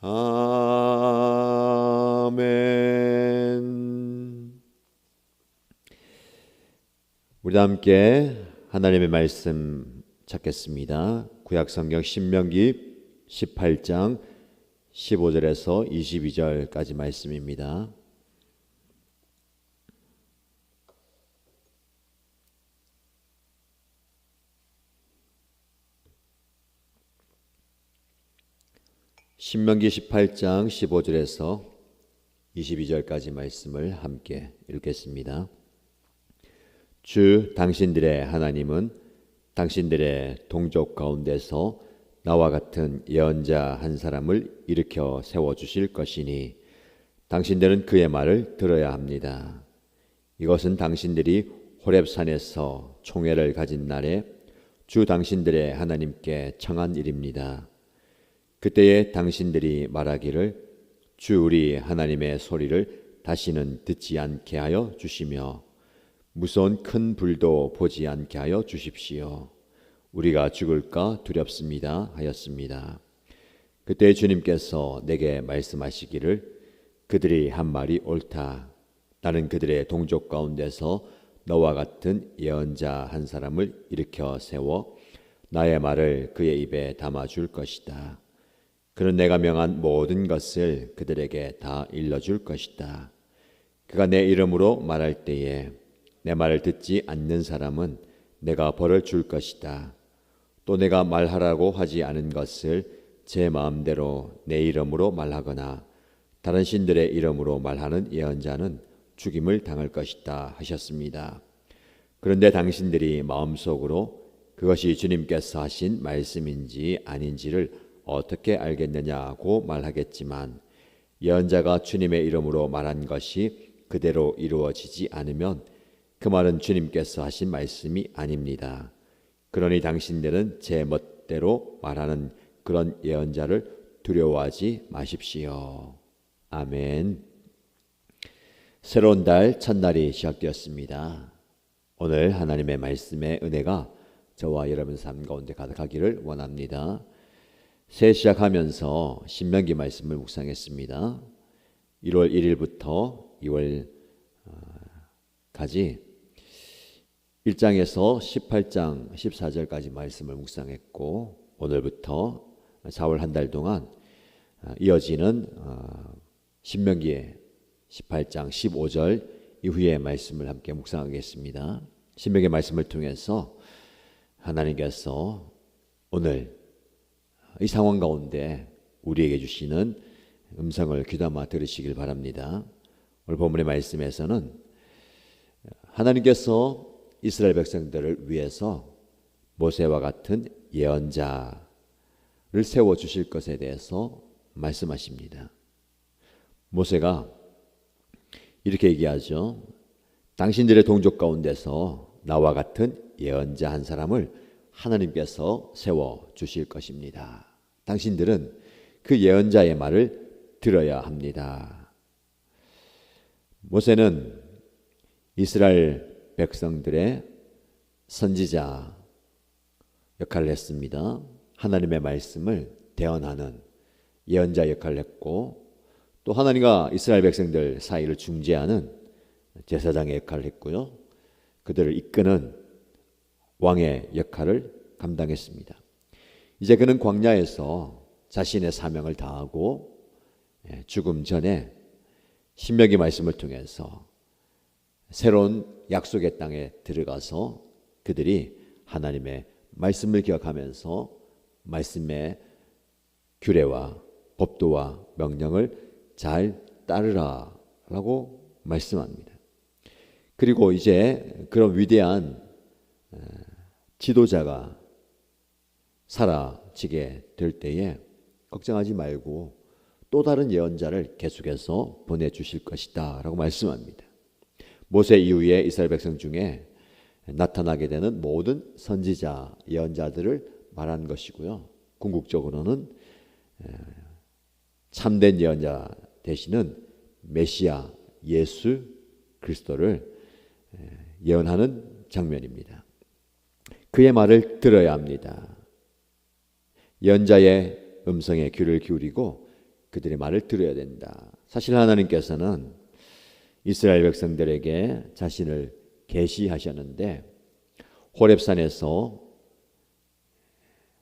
아멘. 우리 함께 하나님의 말씀 찾겠습니다. 구약성경 신명기 18장 15절에서 22절까지 말씀입니다. 신명기 18장 15절에서 22절까지 말씀을 함께 읽겠습니다. 주 당신들의 하나님은 당신들의 동족 가운데서 나와 같은 예언자 한 사람을 일으켜 세워주실 것이니 당신들은 그의 말을 들어야 합니다. 이것은 당신들이 호렙산에서 총회를 가진 날에 주 당신들의 하나님께 청한 일입니다. 그때에 당신들이 말하기를 주 우리 하나님의 소리를 다시는 듣지 않게 하여 주시며 무서운 큰 불도 보지 않게 하여 주십시오. 우리가 죽을까 두렵습니다 하였습니다. 그때 주님께서 내게 말씀하시기를 그들이 한 말이 옳다. 나는 그들의 동족 가운데서 너와 같은 예언자 한 사람을 일으켜 세워 나의 말을 그의 입에 담아줄 것이다. 그는 내가 명한 모든 것을 그들에게 다 일러줄 것이다. 그가 내 이름으로 말할 때에 내 말을 듣지 않는 사람은 내가 벌을 줄 것이다. 또 내가 말하라고 하지 않은 것을 제 마음대로 내 이름으로 말하거나 다른 신들의 이름으로 말하는 예언자는 죽임을 당할 것이다 하셨습니다. 그런데 당신들이 마음속으로 그것이 주님께서 하신 말씀인지 아닌지를 어떻게 알겠느냐고 말하겠지만 예언자가 주님의 이름으로 말한 것이 그대로 이루어지지 않으면 그 말은 주님께서 하신 말씀이 아닙니다. 그러니 당신들은 제 멋대로 말하는 그런 예언자를 두려워하지 마십시오. 아멘. 새로운 달 첫날이 시작되었습니다. 오늘 하나님의 말씀의 은혜가 저와 여러분 삶 가운데 가득하기를 원합니다. 새해 시작하면서 신명기 말씀을 묵상했습니다. 1월 1일부터 2월까지 1장에서 18장 14절까지 말씀을 묵상했고 오늘부터 4월 한 달 동안 이어지는 신명기의 18장 15절 이후의 말씀을 함께 묵상하겠습니다. 신명기의 말씀을 통해서 하나님께서 오늘 이 상황 가운데 우리에게 주시는 음성을 귀담아 들으시길 바랍니다. 오늘 본문의 말씀에서는 하나님께서 이스라엘 백성들을 위해서 모세와 같은 예언자를 세워주실 것에 대해서 말씀하십니다. 모세가 이렇게 얘기하죠. 당신들의 동족 가운데서 나와 같은 예언자 한 사람을 하나님께서 세워주실 것입니다. 당신들은 그 예언자의 말을 들어야 합니다. 모세는 이스라엘 백성들의 선지자 역할을 했습니다. 하나님의 말씀을 대언하는 예언자 역할을 했고 또 하나님과 이스라엘 백성들 사이를 중재하는 제사장의 역할을 했고요. 그들을 이끄는 왕의 역할을 감당했습니다. 이제 그는 광야에서 자신의 사명을 다하고 죽음 전에 신명기 말씀을 통해서 새로운 약속의 땅에 들어가서 그들이 하나님의 말씀을 기억하면서 말씀의 규례와 법도와 명령을 잘 따르라 라고 말씀합니다. 그리고 이제 그런 위대한 지도자가 사라지게 될 때에 걱정하지 말고 또 다른 예언자를 계속해서 보내주실 것이다 라고 말씀합니다. 모세 이후에 이스라엘 백성 중에 나타나게 되는 모든 선지자, 예언자들을 말한 것이고요. 궁극적으로는 참된 예언자 되시는 메시아 예수 그리스도를 예언하는 장면입니다. 그의 말을 들어야 합니다. 예언자의 음성에 귀를 기울이고 그들의 말을 들어야 된다. 사실 하나님께서는 이스라엘 백성들에게 자신을 계시하셨는데 호렙산에서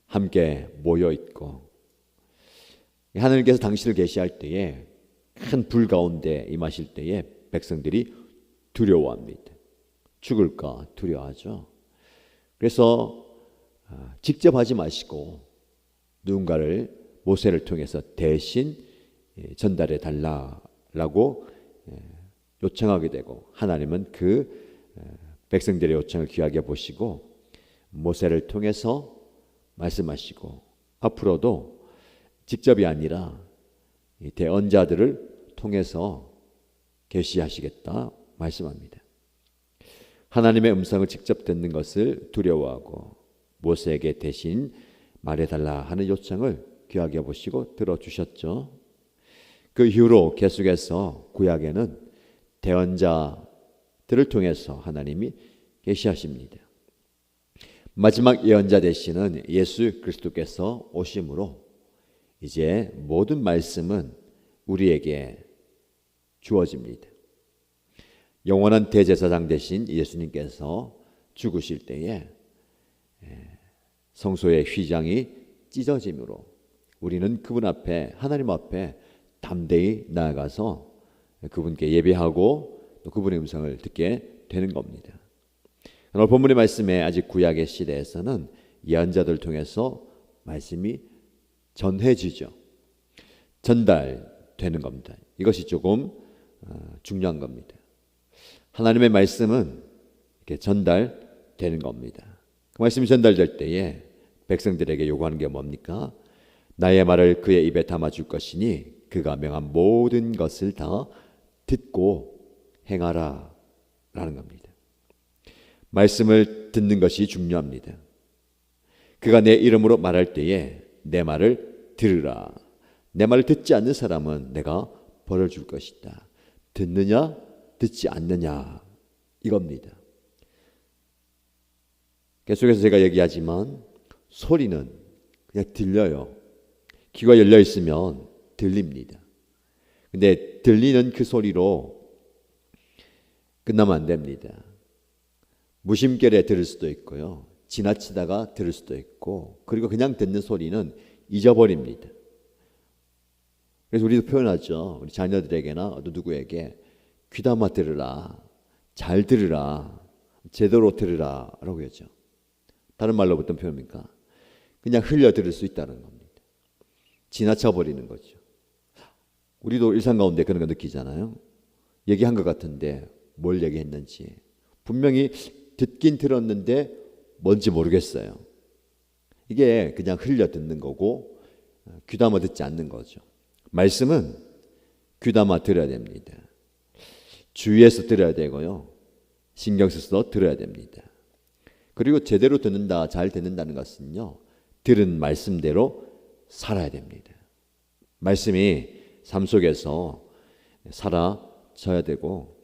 함께 모여 있고 하나님께서 당신을 계시할 때에 큰 불 가운데 임하실 때에 백성들이 두려워합니다. 죽을까 두려워하죠. 그래서 직접 하지 마시고 누군가를 모세를 통해서 대신 전달해 달라고 요청하게 되고 하나님은 그 백성들의 요청을 귀하게 보시고 모세를 통해서 말씀하시고 앞으로도 직접이 아니라 대언자들을 통해서 계시하시겠다 말씀합니다. 하나님의 음성을 직접 듣는 것을 두려워하고 모세에게 대신 말해달라 하는 요청을 귀하게 보시고 들어주셨죠. 그 이후로 계속해서 구약에는 대언자들을 통해서 하나님이 계시하십니다. 마지막 예언자 되시는 예수 그리스도께서 오심으로 이제 모든 말씀은 우리에게 주어집니다. 영원한 대제사장 되신 예수님께서 죽으실 때에 성소의 휘장이 찢어짐으로 우리는 그분 앞에 하나님 앞에 담대히 나아가서 그분께 예배하고 또 그분의 음성을 듣게 되는 겁니다. 오늘 본문의 말씀에 아직 구약의 시대에서는 예언자들 통해서 말씀이 전해지죠. 전달되는 겁니다. 이것이 조금 중요한 겁니다. 하나님의 말씀은 이렇게 전달되는 겁니다. 그 말씀이 전달될 때에 백성들에게 요구하는 게 뭡니까? 나의 말을 그의 입에 담아줄 것이니 그가 명한 모든 것을 다 듣고 행하라 라는 겁니다. 말씀을 듣는 것이 중요합니다. 그가 내 이름으로 말할 때에 내 말을 들으라. 내 말을 듣지 않는 사람은 내가 벌을 줄 것이다. 듣느냐 듣지 않느냐 이겁니다. 계속해서 제가 얘기하지만 소리는 그냥 들려요. 귀가 열려 있으면 들립니다. 근데 들리는 그 소리로 끝나면 안 됩니다. 무심결에 들을 수도 있고요. 지나치다가 들을 수도 있고 그리고 그냥 듣는 소리는 잊어버립니다. 그래서 우리도 표현하죠. 우리 자녀들에게나 누구에게 귀담아 들으라, 잘 들으라, 제대로 들으라 라고 하죠. 다른 말로 어떤 표현입니까? 그냥 흘려 들을 수 있다는 겁니다. 지나쳐 버리는 거죠. 우리도 일상 가운데 그런 거 느끼잖아요. 얘기한 것 같은데 뭘 얘기했는지 분명히 듣긴 들었는데 뭔지 모르겠어요. 이게 그냥 흘려 듣는 거고 귀담아 듣지 않는 거죠. 말씀은 귀담아 들어야 됩니다. 주의해서 들어야 되고요. 신경 써서 들어야 됩니다. 그리고 제대로 듣는다, 잘 듣는다는 것은요. 들은 말씀대로 살아야 됩니다. 말씀이 삶 속에서 살아져야 되고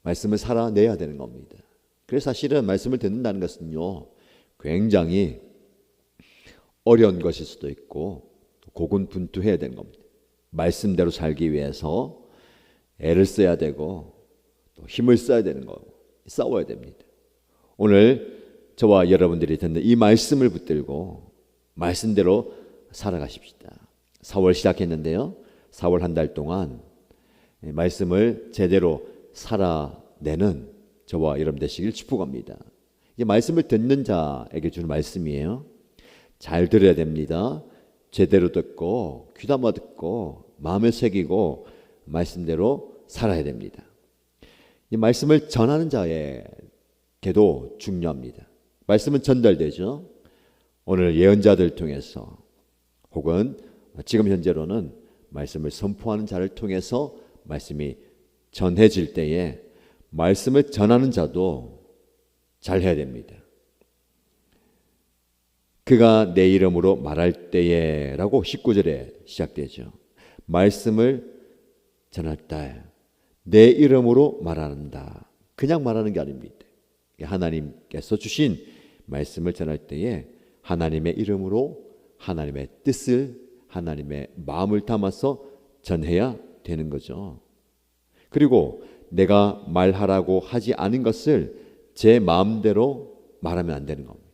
말씀을 살아내야 되는 겁니다. 그래서 사실은 말씀을 듣는다는 것은요. 굉장히 어려운 것일 수도 있고 고군분투해야 되는 겁니다. 말씀대로 살기 위해서 애를 써야 되고 또 힘을 써야 되는 거고 싸워야 됩니다. 오늘 저와 여러분들이 듣는 이 말씀을 붙들고 말씀대로 살아가십시다. 4월 시작했는데요. 4월 한 달 동안 말씀을 제대로 살아내는 저와 여러분 되시길 축복합니다. 이 말씀을 듣는 자에게 주는 말씀이에요. 잘 들어야 됩니다. 제대로 듣고 귀담아 듣고 마음에 새기고 말씀대로 살아야 됩니다. 이 말씀을 전하는 자에게도 중요합니다. 말씀은 전달되죠. 오늘 예언자들 통해서 혹은 지금 현재로는 말씀을 선포하는 자를 통해서 말씀이 전해질 때에 말씀을 전하는 자도 잘해야 됩니다. 그가 내 이름으로 말할 때에 라고 19절에 시작되죠. 말씀을 전할 때 내 이름으로 말한다. 그냥 말하는 게 아닙니다. 하나님께서 주신 말씀을 전할 때에 하나님의 이름으로 하나님의 뜻을 하나님의 마음을 담아서 전해야 되는 거죠. 그리고 내가 말하라고 하지 않은 것을 제 마음대로 말하면 안 되는 겁니다.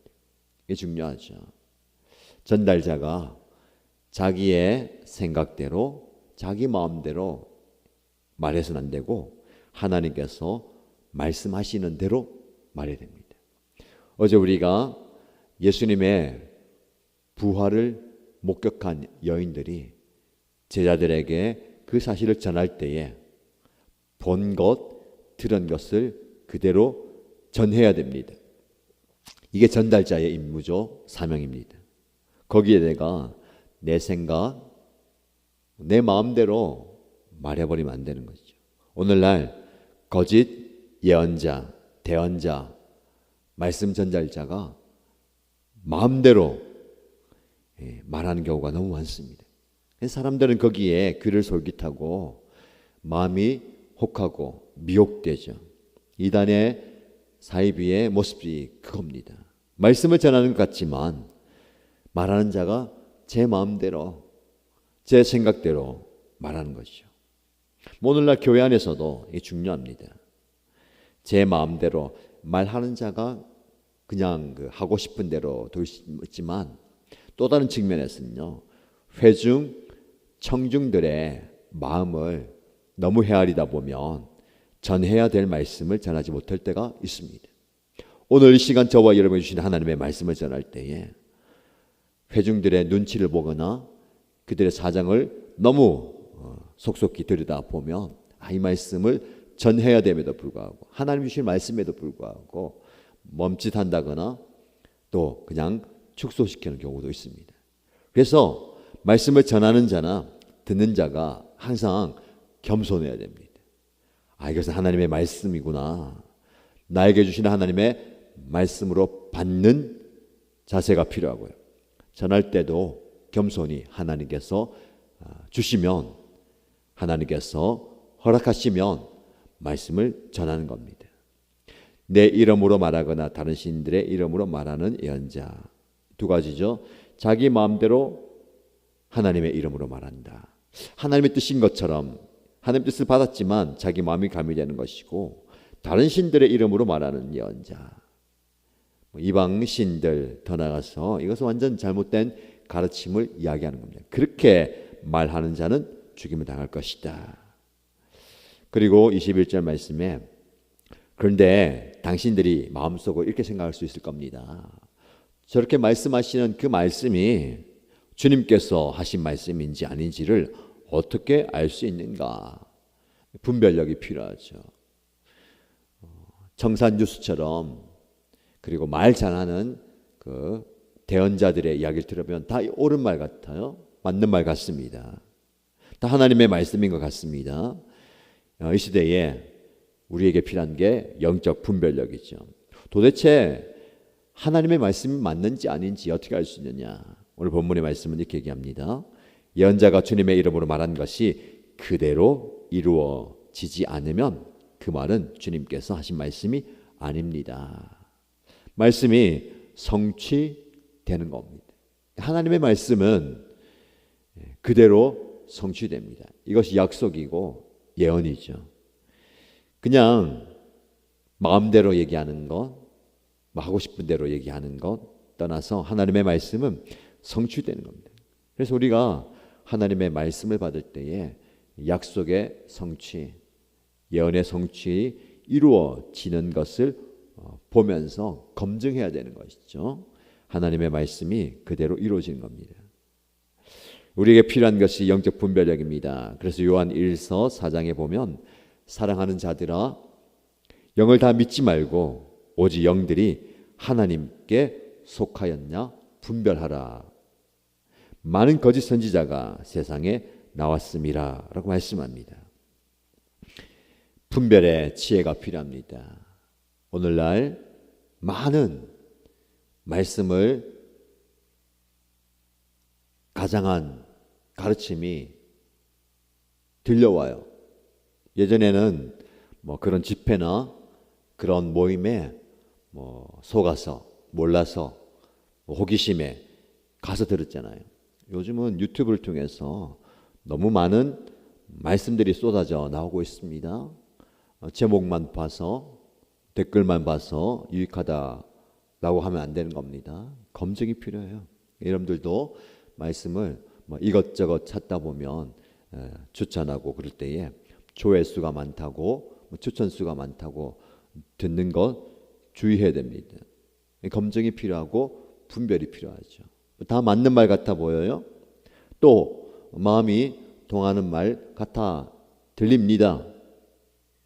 이게 중요하죠. 전달자가 자기의 생각대로 자기 마음대로 말해서는 안 되고 하나님께서 말씀하시는 대로 말해야 됩니다. 어제 우리가 예수님의 부활을 목격한 여인들이 제자들에게 그 사실을 전할 때에 본 것, 들은 것을 그대로 전해야 됩니다. 이게 전달자의 임무죠. 사명입니다. 거기에 내가 내 생각, 내 마음대로 말해버리면 안 되는 거죠. 오늘날 거짓 예언자, 대언자, 말씀 전달자가 마음대로 말하는 경우가 너무 많습니다. 사람들은 거기에 귀를 솔깃하고 마음이 혹하고 미혹되죠. 이단의 사이비의 모습이 그겁니다. 말씀을 전하는 것 같지만 말하는 자가 제 마음대로 제 생각대로 말하는 것이죠. 오늘날 교회 안에서도 이게 중요합니다. 제 마음대로 말하는 자가 그냥 하고 싶은 대로 될 수 있지만 또 다른 측면에서는요, 회중, 청중들의 마음을 너무 헤아리다 보면 전해야 될 말씀을 전하지 못할 때가 있습니다. 오늘 이 시간 저와 여러분이 주신 하나님의 말씀을 전할 때에 회중들의 눈치를 보거나 그들의 사정을 너무 속속히 들여다보면 이 말씀을 전해야 됨에도 불구하고 하나님 주신 말씀에도 불구하고 멈칫한다거나 또 그냥 축소시키는 경우도 있습니다. 그래서 말씀을 전하는 자나 듣는 자가 항상 겸손해야 됩니다. 이것은 하나님의 말씀이구나. 나에게 주신 하나님의 말씀으로 받는 자세가 필요하고요. 전할 때도 겸손히 하나님께서 주시면, 하나님께서 허락하시면 말씀을 전하는 겁니다. 내 이름으로 말하거나 다른 신들의 이름으로 말하는 예언자. 두 가지죠. 자기 마음대로 하나님의 이름으로 말한다. 하나님의 뜻인 것처럼 하나님의 뜻을 받았지만 자기 마음이 가미되는 것이고, 다른 신들의 이름으로 말하는 예언자, 이방 신들, 더 나아가서 이것은 완전 잘못된 가르침을 이야기하는 겁니다. 그렇게 말하는 자는 죽임을 당할 것이다. 그리고 21절 말씀에 그런데 당신들이 마음속으로 이렇게 생각할 수 있을 겁니다. 저렇게 말씀하시는 그 말씀이 주님께서 하신 말씀인지 아닌지를 어떻게 알 수 있는가? 분별력이 필요하죠. 청산 뉴스처럼, 그리고 말 잘하는 그 대언자들의 이야기를 들으면 다 옳은 말 같아요. 맞는 말 같습니다. 다 하나님의 말씀인 것 같습니다. 이 시대에 우리에게 필요한 게 영적 분별력이죠. 도대체 하나님의 말씀이 맞는지 아닌지 어떻게 알 수 있느냐? 오늘 본문의 말씀은 이렇게 얘기합니다. 예언자가 주님의 이름으로 말한 것이 그대로 이루어지지 않으면 그 말은 주님께서 하신 말씀이 아닙니다. 말씀이 성취되는 겁니다. 하나님의 말씀은 그대로 성취됩니다. 이것이 약속이고 예언이죠. 그냥 마음대로 얘기하는 것, 하고 싶은 대로 얘기하는 것 떠나서 하나님의 말씀은 성취되는 겁니다. 그래서 우리가 하나님의 말씀을 받을 때에 약속의 성취, 예언의 성취 이루어지는 것을 보면서 검증해야 되는 것이죠. 하나님의 말씀이 그대로 이루어지는 겁니다. 우리에게 필요한 것이 영적 분별력입니다. 그래서 요한 1서 4장에 보면 사랑하는 자들아 영을 다 믿지 말고 오직 영들이 하나님께 속하였냐 분별하라. 많은 거짓 선지자가 세상에 나왔음이라 라고 말씀합니다. 분별의 지혜가 필요합니다. 오늘날 많은 말씀을 가장한 가르침이 들려와요. 예전에는 그런 집회나 그런 모임에 속아서 몰라서 호기심에 가서 들었잖아요. 요즘은 유튜브를 통해서 너무 많은 말씀들이 쏟아져 나오고 있습니다. 제목만 봐서, 댓글만 봐서 유익하다라고 하면 안 되는 겁니다. 검증이 필요해요. 여러분들도 말씀을 이것저것 찾다 보면 추천하고 그럴 때에 조회수가 많다고 추천수가 많다고 듣는 것 주의해야 됩니다. 검증이 필요하고 분별이 필요하죠. 다 맞는 말 같아 보여요. 또 마음이 통하는 말 같아 들립니다.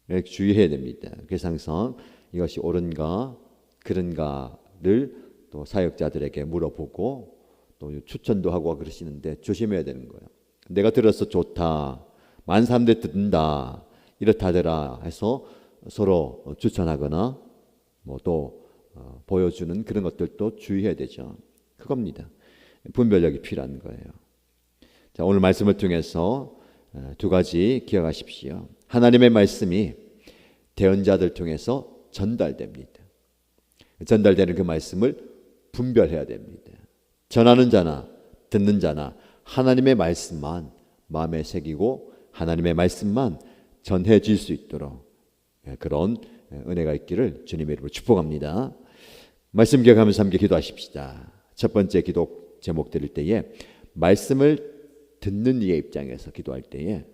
이렇게 주의해야 됩니다. 그래서 항상 이것이 옳은가 그른가를 또 사역자들에게 물어보고 또 추천도 하고 그러시는데 조심해야 되는 거예요. 내가 들어서 좋다, 많은 사람들이 듣는다, 이렇다더라 해서 서로 추천하거나 또 보여주는 그런 것들도 주의해야 되죠. 그겁니다. 분별력이 필요한 거예요. 자, 오늘 말씀을 통해서 두 가지 기억하십시오. 하나님의 말씀이 대언자들 통해서 전달됩니다. 전달되는 그 말씀을 분별해야 됩니다. 전하는 자나 듣는 자나 하나님의 말씀만 마음에 새기고 하나님의 말씀만 전해질 수 있도록 그런 은혜가 있기를 주님의 이름으로 축복합니다. 말씀 기억하면서 함께 기도하십시다. 첫 번째 기도 제목 드릴 때에 말씀을 듣는 이의 입장에서 기도할 때에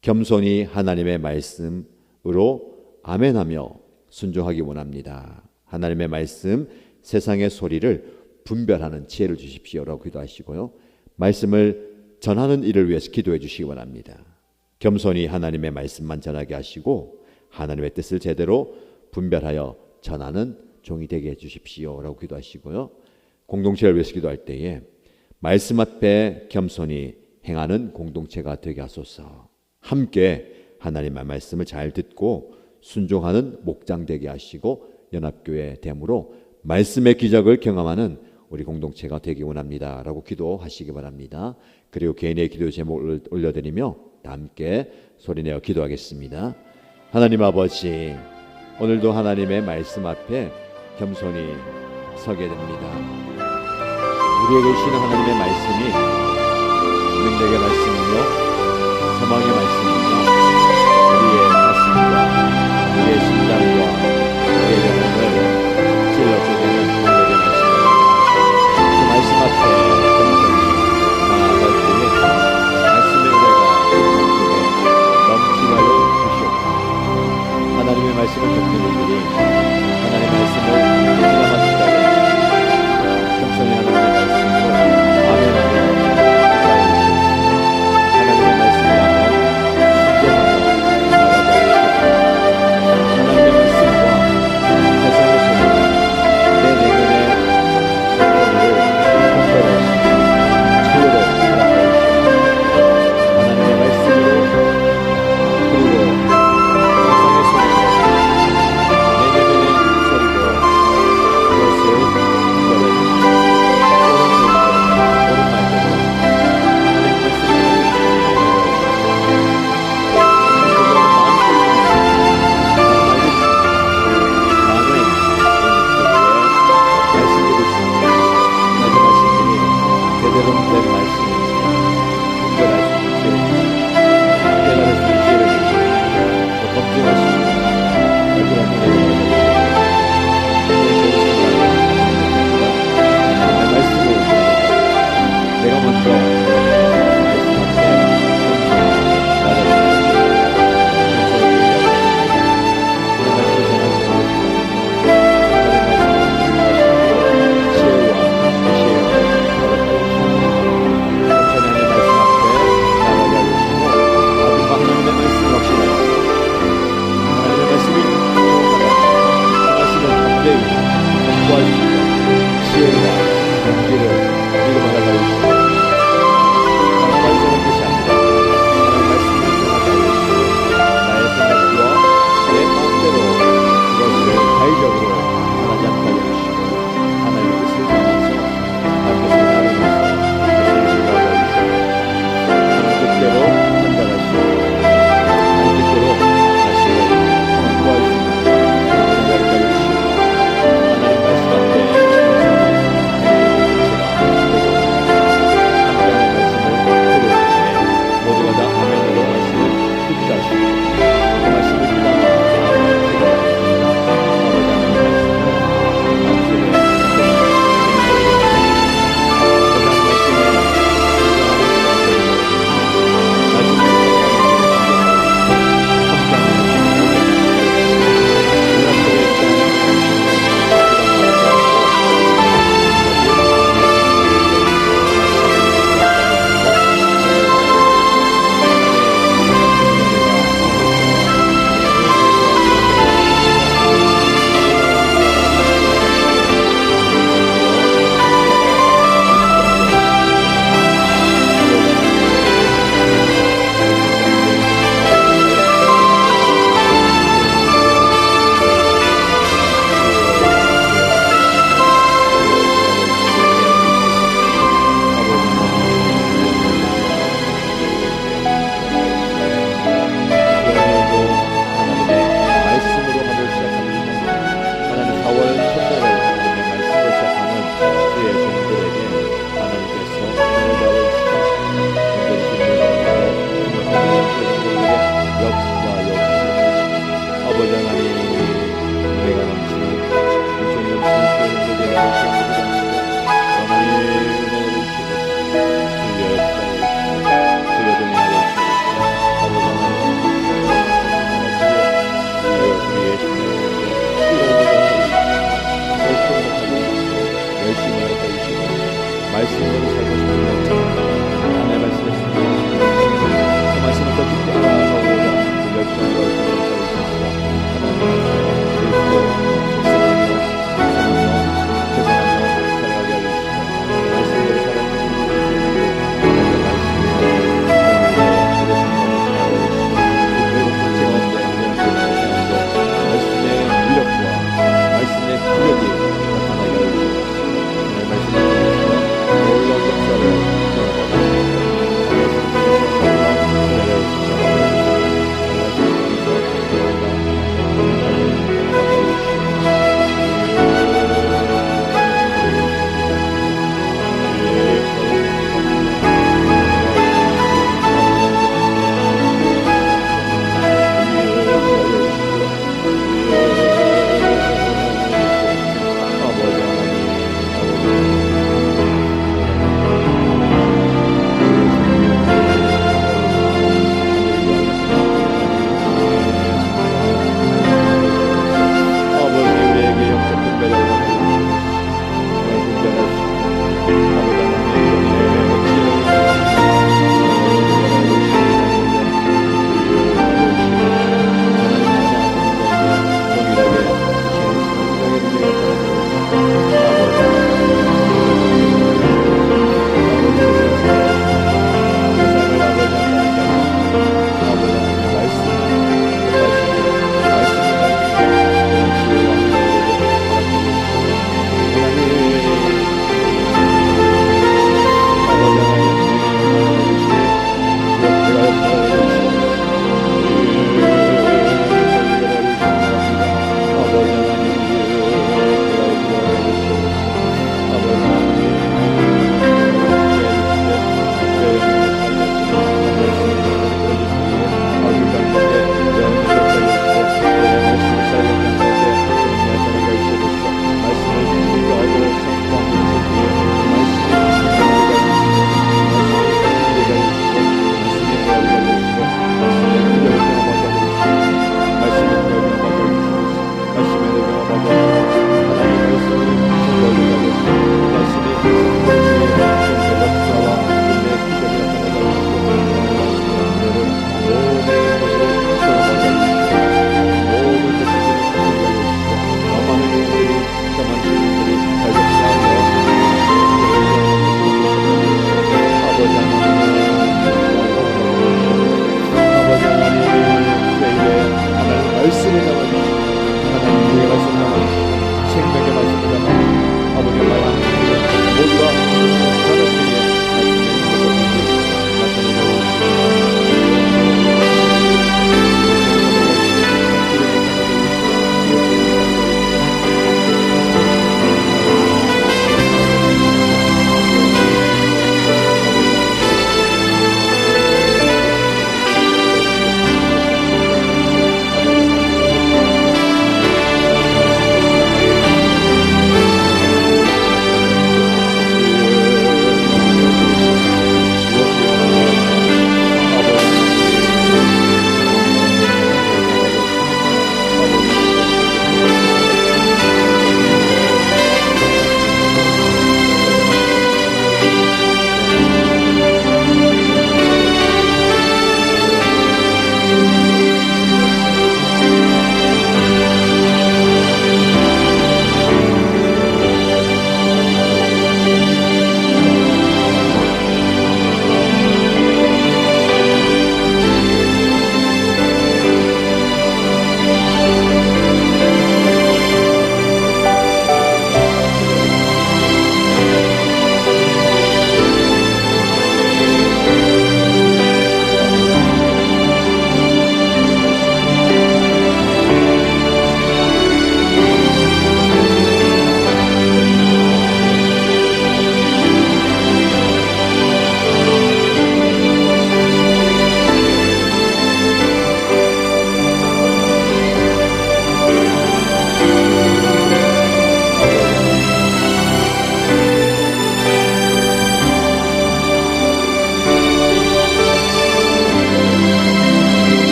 겸손히 하나님의 말씀으로 아멘하며 순종하기 원합니다. 하나님의 말씀, 세상의 소리를 분별하는 지혜를 주십시오라고 기도하시고요. 말씀을 전하는 일을 위해서 기도해 주시기 원합니다. 겸손히 하나님의 말씀만 전하게 하시고 하나님의 뜻을 제대로 분별하여 전하는 종이 되게 해 주십시오라고 기도하시고요. 공동체를 위해서 기도할 때에 말씀 앞에 겸손히 행하는 공동체가 되게 하소서. 함께 하나님의 말씀을 잘 듣고 순종하는 목장 되게 하시고 연합교회 됨으로 말씀의 기적을 경험하는 우리 공동체가 되기 원합니다 라고 기도하시기 바랍니다. 그리고 개인의 기도 제목을 올려드리며 다 함께 소리내어 기도하겠습니다. 하나님 아버지, 오늘도 하나님의 말씀 앞에 겸손히 서게 됩니다. 우리에게 주시는 하나님의 말씀이 능력의 말씀이며